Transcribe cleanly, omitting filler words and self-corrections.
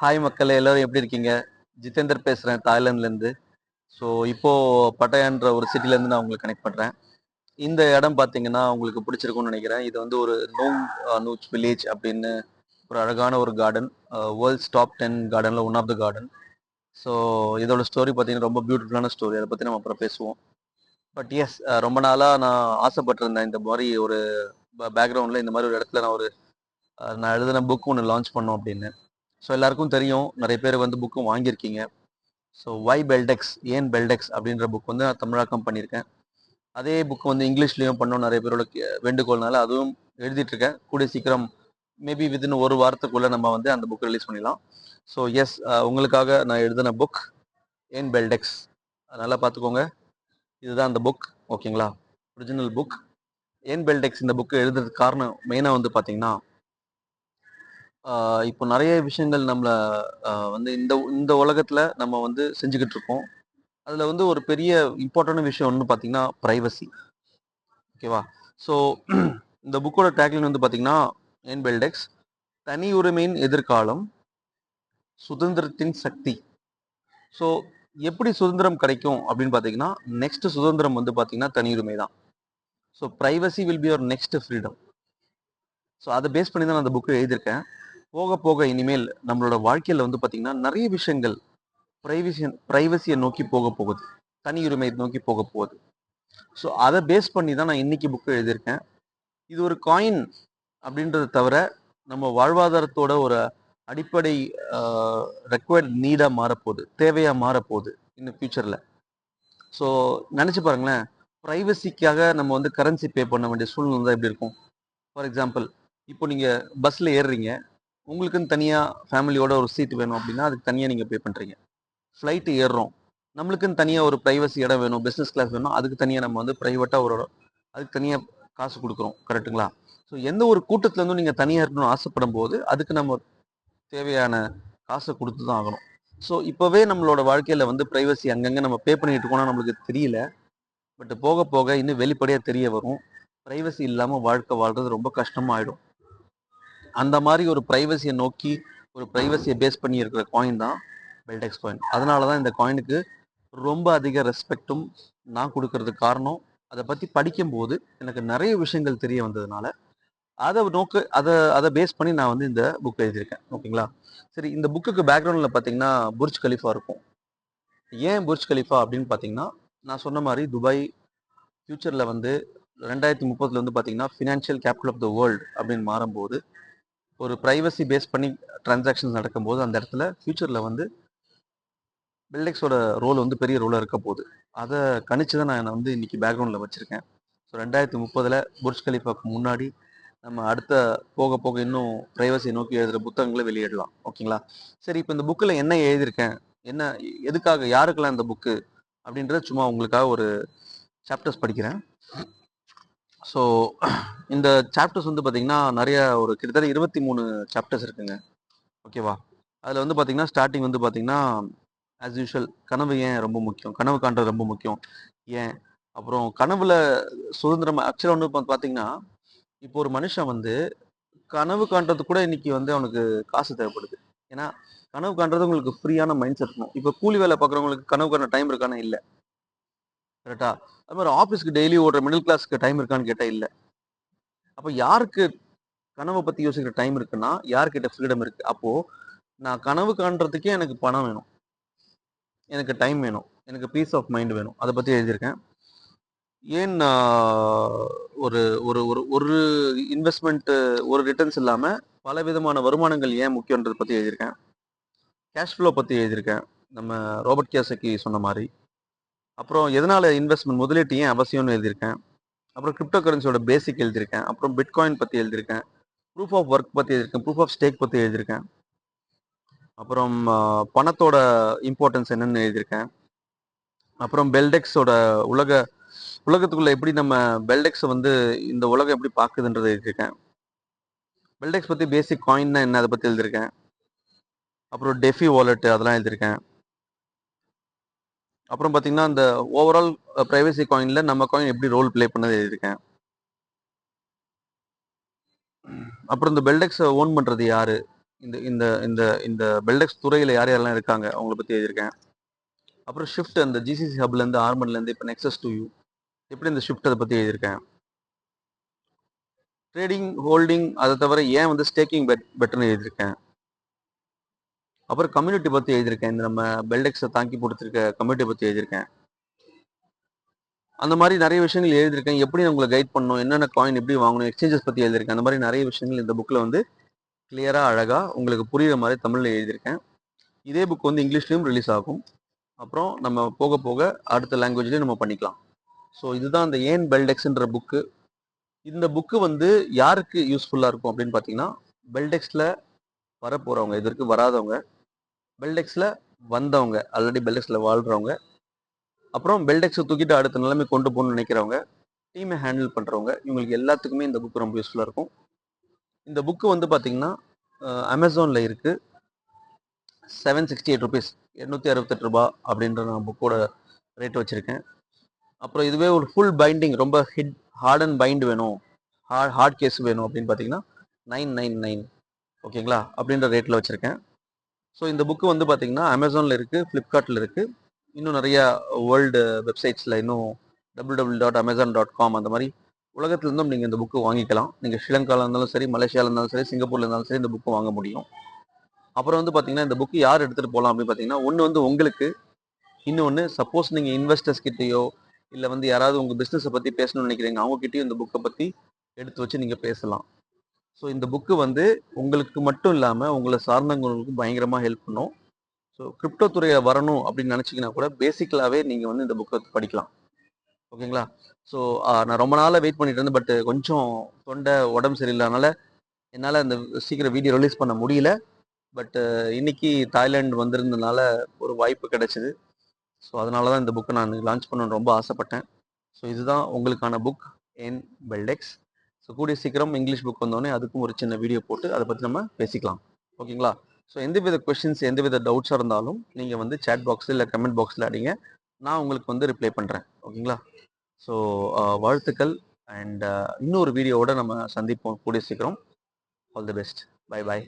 Hi மக்களே, எல்லாரும் எப்படி இருக்கீங்க? ஜிதேந்தர் பேசுறேன் தாய்லாந்துலேருந்து. ஸோ இப்போ பட்டாயான்ற ஒரு சிட்டிலேருந்து நான் உங்களுக்கு கனெக்ட் பண்ணுறேன். இந்த இடம் பார்த்தீங்கன்னா உங்களுக்கு பிடிச்சிருக்கும்னு நினைக்கிறேன். இது வந்து ஒரு நோங் நூச் வில்லேஜ் அப்படின்னு ஒரு அழகான ஒரு கார்டன். வேர்ல்ட்ஸ் டாப் 10 கார்டனில் one of the garden. So இதோட ஸ்டோரி பார்த்தீங்கன்னா ரொம்ப பியூட்டிஃபுல்லான ஸ்டோரி. அதை பற்றி நம்ம அப்புறம் பேசுவோம். பட் எஸ், ரொம்ப நாளாக நான் ஆசைப்பட்டிருந்தேன் இந்த மாதிரி ஒரு பேக்ரவுண்டில் இந்த மாதிரி ஒரு இடத்துல நான் எழுதின புக் ஒன்று லான்ச் பண்ணோம் அப்படின்னு. ஸோ எல்லாருக்கும் தெரியும், நிறைய பேர் வந்து புக்கும் வாங்கியிருக்கீங்க. ஸோ வை பெல்டெக்ஸ், ஏன் பெல்டெக்ஸ் அப்படின்ற புக் வந்து நான் தமிழாக்கம் பண்ணியிருக்கேன். அதே புக் வந்து இங்கிலீஷ்லேயும் பண்ணோம், நிறைய பேரோட வேண்டுகோள்னால அதுவும் எழுதிட்டு இருக்கேன். கூடிய சீக்கிரம் மேபி வித்தின் ஒரு வாரத்துக்குள்ள நம்ம வந்து அந்த புக் ரிலீஸ் பண்ணிடலாம். ஸோ எஸ், உங்களுக்காக நான் எழுதின புக் ஏன் பெல்டெக்ஸ். நல்லா பார்த்துக்கோங்க, இதுதான் அந்த புக். ஓகேங்களா? Original book. ஏன் பெல்டெக்ஸ் இந்த புக்கு எழுதுறதுக்கு காரணம் மெயினாக வந்து பார்த்தீங்கன்னா, இப்போ நிறைய விஷயங்கள் நம்மளை வந்து இந்த இந்த உலகத்தில் நம்ம வந்து செஞ்சுக்கிட்டு இருக்கோம். அதில் வந்து ஒரு பெரிய இம்பார்ட்டன்ட் விஷயம் ஒன்று பார்த்தீங்கன்னா ப்ரைவசி. ஓகேவா? ஸோ இந்த புக்கோட டேக்லைன் வந்து பார்த்தீங்கன்னா, ஏன் பெல்டெக்ஸ், தனி உரிமையின் எதிர்காலம், சுதந்திரத்தின் சக்தி. ஸோ எப்படி சுதந்திரம் கிடைக்கும் அப்படின்னு பார்த்தீங்கன்னா, நெக்ஸ்ட் சுதந்திரம் வந்து பார்த்தீங்கன்னா தனி உரிமை தான். So privacy will be your next freedom. So அதை பேஸ் பண்ணி தான் நான் அந்த புக்கை எழுதியிருக்கேன். போக போக இனிமேல் நம்மளோட வாழ்க்கையில் வந்து பார்த்தீங்கன்னா நிறைய விஷயங்கள் ப்ரைவசியை நோக்கி போக போகுது, தனி உரிமையை நோக்கி போக போகுது. ஸோ அதை பேஸ் பண்ணி தான் நான் இன்னைக்கு புக்கு எழுதியிருக்கேன். இது ஒரு காயின் அப்படின்றத தவிர நம்ம வாழ்வாதாரத்தோட ஒரு அடிப்படை ரெக்வயர்ட் நீடாக மாறப்போகுது, தேவையாக மாறப்போகுது இன்னும் ஃபியூச்சரில். ஸோ நினச்சி பாருங்களேன், ப்ரைவசிக்காக நம்ம வந்து கரன்சி பே பண்ண வேண்டிய சூழ்நிலை தான் எப்படி இருக்கும். ஃபார் எக்ஸாம்பிள், இப்போ நீங்கள் பஸ்ஸில் ஏறுறீங்க, உங்களுக்குன்னு தனியாக ஃபேமிலியோட ஒரு சீட் வேணும் அப்படின்னா அதுக்கு தனியாக நீங்கள் பே பண்ணுறீங்க. ஃப்ளைட்டு ஏறுறோம், நம்மளுக்குன்னு தனியாக ஒரு ப்ரைவசி இடம் வேணும், பிஸ்னஸ் கிளாஸ் வேணும், அதுக்கு தனியாக நம்ம வந்து ப்ரைவேட்டாக ஒரு அதுக்கு தனியாக காசு கொடுக்குறோம். கரெக்டுங்களா? ஸோ எந்த ஒரு கூட்டத்துலேருந்தும் நீங்கள் தனியாக இருக்கணும்னு ஆசைப்படும் போது அதுக்கு நம்ம தேவையான காசை கொடுத்து தான் ஆகணும். ஸோ இப்போவே நம்மளோட வாழ்க்கையில் வந்து ப்ரைவசி அங்கங்கே நம்ம பே பண்ணிட்டு இருக்கோம்னா நம்மளுக்கு தெரியல. பட் போக போக இன்னும் வெளிப்படையாக தெரிய வரும். ப்ரைவசி இல்லாமல் வாழ்க்கை வாழ்றது ரொம்ப கஷ்டமாயிடும். அந்த மாதிரி ஒரு ப்ரைவசியை நோக்கி, ஒரு ப்ரைவசியை பேஸ் பண்ணி இருக்கிற காயின் தான் பெல்டெக்ஸ் காயின். அதனால தான் இந்த காயினுக்கு ரொம்ப அதிக ரெஸ்பெக்டும் நான் கொடுக்கறதுக்கு காரணம், அதை பற்றி படிக்கும்போது எனக்கு நிறைய விஷயங்கள் தெரிய வந்ததுனால அதை பேஸ் பண்ணி நான் வந்து இந்த புக் எழுதியிருக்கேன். ஓகேங்களா? சரி, இந்த புக்குக்கு பேக்ரவுண்டில் பார்த்தீங்கன்னா புர்ஜ் கலிஃபா இருக்கும். ஏன் புர்ஜ் கலிஃபா அப்படின்னு பார்த்தீங்கன்னா, நான் சொன்ன மாதிரி துபாய் ஃபியூச்சரில் வந்து 2030 வந்து பார்த்தீங்கன்னா financial capital of the world அப்படின்னு மாறும்போது, ஒரு ப்ரைவசி பேஸ் பண்ணி டிரான்சாக்ஷன்ஸ் நடக்கும்போது அந்த இடத்துல ஃபியூச்சரில் வந்து பெல்டெக்ஸோட ரோல் வந்து பெரிய ரோலாக இருக்க போகுது. அதை கணிச்சு தான் நான் வந்து இன்னைக்கு பேக்ரவுண்டில் வச்சுருக்கேன். ஸோ 2030 புர்ஜ் கலிஃபாவுக்கு முன்னாடி நம்ம அடுத்த போக போக இன்னும் ப்ரைவசியை நோக்கி எழுதுகிற புத்தகங்களை வெளியிடலாம். ஓகேங்களா? சரி, இப்போ இந்த புக்கில் என்ன எழுதியிருக்கேன், என்ன, எதுக்காக, யாருக்கெல்லாம் இந்த புக்கு அப்படின்றத சும்மா உங்களுக்காக ஒரு சாப்டர்ஸ் படிக்கிறேன். ஸோ இந்த சாப்டர்ஸ் வந்து பார்த்தீங்கன்னா நிறைய, ஒரு கிட்டத்தட்ட 23 சாப்டர்ஸ் இருக்குங்க. ஓகேவா? அதில் வந்து பார்த்தீங்கன்னா ஸ்டார்டிங் வந்து பார்த்தீங்கன்னா ஆஸ் யூஷுவல் கனவு ஏன் ரொம்ப முக்கியம், கனவு காண்றது ரொம்ப முக்கியம் ஏன், அப்புறம் கனவுல சுதந்திரம். ஆக்சுவலாக ஒன்று பார்த்தீங்கன்னா, இப்போ ஒரு மனுஷன் வந்து கனவு காண்றது கூட இன்னைக்கு வந்து அவனுக்கு காசு தேவைப்படுது. ஏன்னா கனவு காண்றது உங்களுக்கு ஃப்ரீயான மைண்ட் செட் இருக்கணும். இப்போ கூலி வேலை பார்க்குறவங்களுக்கு கனவு காண டைம் இருக்கானா? இல்லை. கரெக்டா? அது மாதிரி ஆஃபீஸ்க்கு டெய்லி ஓடுற மிடில் கிளாஸ்க்கு டைம் இருக்கான்னு கேட்டால் இல்லை. அப்போ யாருக்கு கனவை பற்றி யோசிக்கிற டைம் இருக்குன்னா யார்கிட்ட ஃப்ரீடம் இருக்கு? அப்போ நான் கனவு காண்றதுக்கே எனக்கு பணம் வேணும், எனக்கு டைம் வேணும், எனக்கு பீஸ் ஆஃப் மைண்ட் வேணும். அதை பற்றி எழுதியிருக்கேன். ஏன் ஒரு ஒரு ஒரு ஒரு இன்வெஸ்ட்மெண்ட், ஒரு ரிட்டர்ன்ஸ் இல்லாமல் பல விதமான வருமானங்கள் ஏன் முக்கியன்றதை பற்றி எழுதியிருக்கேன். கேஷ் ஃப்ளோ பற்றி எழுதியிருக்கேன், நம்ம ரோபர்ட் கியோசகி சொன்ன மாதிரி. அப்புறம் எதனால இன்வெஸ்ட்மெண்ட், முதலீட்டு ஏன் அவசியம்னு எழுதியிருக்கேன். அப்புறம் கிரிப்டோ கரன்சியோட பேசிக் எழுதியிருக்கேன். அப்புறம் பிட்காயின் பற்றி எழுதியிருக்கேன். ப்ரூஃப் ஆஃப் ஒர்க் பற்றி எழுதியிருக்கேன். ப்ரூஃப் ஆஃப் ஸ்டேக் பற்றி எழுதியிருக்கேன். அப்புறம் பணத்தோட இம்பார்ட்டன்ஸ் என்னன்னு எழுதியிருக்கேன். அப்புறம் பெல்டெக்ஸோட உலகத்துக்குள்ள எப்படி நம்ம பெல்டெக்ஸை வந்து இந்த உலகம் எப்படி பார்க்குதுன்றதை எழுதியிருக்கேன். பெல்டெக்ஸ் பற்றி பேசிக் காயின்னா என்ன, அதை பற்றி எழுதியிருக்கேன். அப்புறம் டெஃபி வாலெட் அதெல்லாம் எழுதியிருக்கேன். அப்புறம் பார்த்தீங்கன்னா இந்த ஓவரால் ப்ரைவசி காயினில் நம்ம காயின் எப்படி ரோல் ப்ளே பண்ணது எழுதியிருக்கேன். அப்புறம் இந்த பெல்டெக்ஸை ஓன் பண்ணுறது யாரு, இந்த இந்த இந்த இந்த பெல்டெக்ஸ் துறையில் யார் யாரெல்லாம் இருக்காங்க அவங்கள பற்றி எழுதியிருக்கேன். அப்புறம் ஷிஃப்ட் அந்த ஜிசிசி ஹப்லேருந்து ஆர்மர்லேருந்து இப்போ நெக்ஸஸ் டு யூ எப்படி இந்த ஷிஃப்ட் அதை பற்றி எழுதியிருக்கேன். ட்ரேடிங் ஹோல்டிங் அதை தவிர ஏன் வந்து ஸ்டேக்கிங் பெட்டர்னு எழுதியிருக்கேன். அப்புறம் கம்யூனிட்டி பற்றி எழுதியிருக்கேன். இந்த நம்ம பெல்டெக்ஸை தாங்கி கொடுத்துருக்க கம்யூனிட்டி பற்றி எழுதியிருக்கேன். அந்த மாதிரி நிறைய விஷயங்கள் எழுதியிருக்கேன். எப்படி உங்களை கைட் பண்ணணும், என்னென்ன காயின் எப்படி வாங்கணும், எக்ஸ்சேஞ்சஸ் பற்றி எழுதியிருக்கேன். அந்த மாதிரி நிறைய விஷயங்கள் இந்த புக்கில் வந்து கிளியராக அழகாக உங்களுக்கு புரியுற மாதிரி தமிழில் எழுதியிருக்கேன். இதே புக் வந்து இங்கிலீஷ்லேயும் ரிலீஸ் ஆகும். அப்புறம் நம்ம போக போக அடுத்த லாங்குவேஜ்லேயும் நம்ம பண்ணிக்கலாம். ஸோ இதுதான் இந்த ஏன் பெல்டெக்ஸ்ன்ற புக்கு. இந்த புக்கு வந்து யாருக்கு யூஸ்ஃபுல்லாக இருக்கும் அப்படின்னு பார்த்தீங்கன்னா, பெல்டெக்ஸில் வரப்போகிறவங்க, இதற்கு வராதவங்க, பெல்டெக்ஸில் வந்தவங்க, ஆல்ரெடி பெல்டெக்ஸில் வாழ்கிறவங்க, அப்புறம் பெல்டெக்ஸை தூக்கிட்டு அடுத்த நிலைமை கொண்டு போகணும்னு நினைக்கிறவங்க, டீமை ஹேண்டில் பண்ணுறவங்க, இவங்களுக்கு எல்லாத்துக்குமே இந்த புக்கு ரொம்ப யூஸ்ஃபுல்லாக இருக்கும். இந்த புக்கு வந்து பார்த்தீங்கன்னா அமேசானில் இருக்குது. 768 ருபீஸ், 868 ரூபா அப்படின்ற நான் புக்கோட ரேட் வச்சுருக்கேன். அப்புறம் இதுவே ஒரு ஃபுல் பைண்டிங் ரொம்ப ஹார்ட் அண்ட் பைண்ட் வேணும், ஹார்ட் கேஸ் வேணும் அப்படின்னு பார்த்தீங்கன்னா 999 ஓகேங்களா அப்படின்ற ரேட்டில் வச்சுருக்கேன். ஸோ இந்த புக்கு வந்து பார்த்தீங்கன்னா அமேசானில் இருக்குது, ஃப்ளிப்கார்ட்டில் இருக்குது, இன்னும் நிறையா வேர்ல்டு வெப்சைட்ஸில் இன்னும் www.amazon.com அந்த மாதிரி உலகத்துலேருந்தும் நீங்கள் இந்த புக்கு வாங்கிக்கலாம். நீங்கள் ஸ்ரீலங்காவில் இருந்தாலும் சரி, மலேசியாவில் இருந்தாலும் சரி, சிங்கப்பூரில் இருந்தாலும் சரி இந்த புக்கு வாங்க முடியும். அப்புறம் வந்து பார்த்தீங்கன்னா இந்த புக்கு யார் எடுத்துகிட்டு போகலாம் அப்படின்னு பார்த்தீங்கன்னா, ஒன்று வந்து உங்களுக்கு, இன்னொன்று சப்போஸ் நீங்கள் இன்வெஸ்டர்ஸ் கிட்டேயோ இல்லை வந்து யாராவது உங்கள் பிஸ்னஸை பற்றி பேசணும்னு நினைக்கிறீங்க அவங்ககிட்டயும் இந்த புக்கை பற்றி எடுத்து வச்சு நீங்கள் பேசலாம். ஸோ இந்த புக்கு வந்து உங்களுக்கு மட்டும் இல்லாமல் உங்களை சார்ந்தவங்களுக்கு பயங்கரமாக ஹெல்ப் பண்ணும். ஸோ கிரிப்டோ துறையில் வரணும் அப்படின்னு நினச்சிங்கன்னா கூட பேசிக்கலாகவே நீங்கள் வந்து இந்த புக்கை படிக்கலாம். ஓகேங்களா. ஸோ நான் ரொம்ப நாளாக வெயிட் பண்ணிட்டு இருந்தேன். பட் கொஞ்சம் தொண்டை உடம்பு சரியில்லாதனால என்னால் அந்த சீக்கிரம் வீடியோ ரிலீஸ் பண்ண முடியல. பட் இன்னைக்கு தாய்லாந்து வந்திருந்ததுனால ஒரு வாய்ப்பு கிடைச்சிது. ஸோ அதனால தான் இந்த புக்கை நான் லான்ச் பண்ணணும்னு ரொம்ப ஆசைப்பட்டேன். ஸோ இதுதான் உங்களுக்கான புக் ஏன் பெல்டெக்ஸ். ஸோ கூடிய சீக்கிரம் இங்கிலீஷ் புக் வந்தோடனே அதுக்கும் ஒரு சின்ன வீடியோ போட்டு அதை பற்றி நம்ம பேசிக்கலாம். ஓகேங்களா. ஸோ எந்தவித கொஷின்ஸ் எந்தவித டவுட்ஸாக இருந்தாலும் நீங்கள் வந்து சேட் பாக்ஸில் இல்லை கமெண்ட் பாக்ஸில் அடிங்க, நான் உங்களுக்கு வந்து ரிப்ளை பண்ணுறேன். ஓகேங்களா. ஸோ வாழ்த்துக்கள் அண்ட் இன்னொரு வீடியோவோட நம்ம சந்திப்போம் கூடிய சீக்கிரம். All the best. Bye bye.